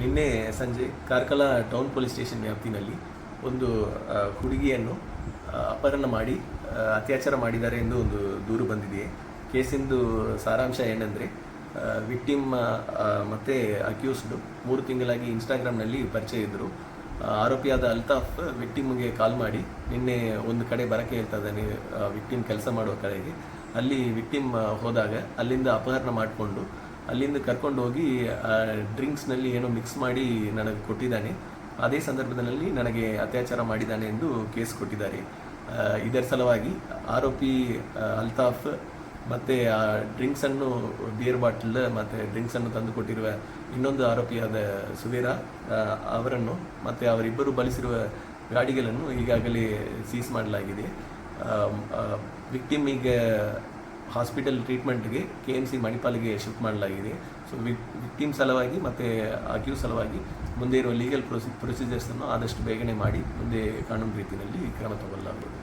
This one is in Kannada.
ನಿನ್ನೆ ಸಂಜೆ ಕಾರ್ಕಳ ಟೌನ್ ಪೊಲೀಸ್ ಸ್ಟೇಷನ್ ವ್ಯಾಪ್ತಿನಲ್ಲಿ ಒಂದು ಹುಡುಗಿಯನ್ನು ಅಪಹರಣ ಮಾಡಿ ಅತ್ಯಾಚಾರ ಮಾಡಿದ್ದಾರೆ ಎಂದು ಒಂದು ದೂರು ಬಂದಿದೆ. ಕೇಸಿಂದು ಸಾರಾಂಶ ಏನಂದರೆ, ವಿಕ್ಟಿಮ್ ಮತ್ತು ಅಕ್ಯೂಸ್ಡು 3 ತಿಂಗಳಾಗಿ ಇನ್ಸ್ಟಾಗ್ರಾಮ್ನಲ್ಲಿ ಪರಿಚಯ ಇದ್ದರು. ಆರೋಪಿಯಾದ ಅಲ್ತಾಫ್ ವಿಕ್ಟಿಮ್ಗೆ ಕಾಲ್ ಮಾಡಿ ನಿನ್ನೆ ಒಂದು ಕಡೆ ಬರೋಕ್ಕೆ ಹೇಳ್ತಾ ಇದ್ದಾನೆ, ವಿಕ್ಟಿಮ್ ಕೆಲಸ ಮಾಡುವ ಕಡೆಗೆ. ಅಲ್ಲಿ ವಿಕ್ಟಿಮ್ ಹೋದಾಗ ಅಲ್ಲಿಂದ ಅಪಹರಣ ಮಾಡಿಕೊಂಡು ಅಲ್ಲಿಂದ ಕರ್ಕೊಂಡು ಹೋಗಿ ಡ್ರಿಂಕ್ಸ್ನಲ್ಲಿ ಏನೋ ಮಿಕ್ಸ್ ಮಾಡಿ ನನಗೆ ಕೊಟ್ಟಿದ್ದಾನೆ. ಅದೇ ಸಂದರ್ಭದಲ್ಲಿ ನನಗೆ ಅತ್ಯಾಚಾರ ಮಾಡಿದ್ದಾನೆ ಎಂದು ಕೇಸ್ ಕೊಟ್ಟಿದ್ದಾರೆ. ಇದರ ಸಲುವಾಗಿ ಆರೋಪಿ ಅಲ್ತಾಫ್ ಮತ್ತು ಆ ಡ್ರಿಂಕ್ಸನ್ನು, ಬಿಯರ್ ಬಾಟಲ್ ಮತ್ತು ಡ್ರಿಂಕ್ಸನ್ನು ತಂದು ಕೊಟ್ಟಿರುವ ಇನ್ನೊಂದು ಆರೋಪಿಯಾದ ಸುವೀರ ಅವರನ್ನು ಮತ್ತು ಅವರಿಬ್ಬರು ಬಳಸಿರುವ ಗಾಡಿಗಳನ್ನು ಈಗಾಗಲೇ ಸೀಸ್ ಮಾಡಲಾಗಿದೆ. ವಿಕ್ಟಿಮ್ ಈಗ ಹಾಸ್ಪಿಟಲ್ ಟ್ರೀಟ್ಮೆಂಟ್ಗೆ KMC ಮಣಿಪಾಲ್ಗೆ ಶಿಫ್ಟ್ ಮಾಡಲಾಗಿದೆ. ಸೊ ವಿಕ್ಟಿಮ್ ಸಲುವಾಗಿ ಮತ್ತು ಅಕ್ಯೂಸ್ ಸಲುವಾಗಿ ಮುಂದೆ ಇರುವ ಲೀಗಲ್ ಪ್ರೊಸೀಜರ್ಸನ್ನು ಆದಷ್ಟು ಬೇಗನೆ ಮಾಡಿ ಮುಂದೆ ಕಾನೂನು ರೀತಿಯಲ್ಲಿ ಕ್ರಮ ತಗೊಳ್ಳಲಾಗುವುದು.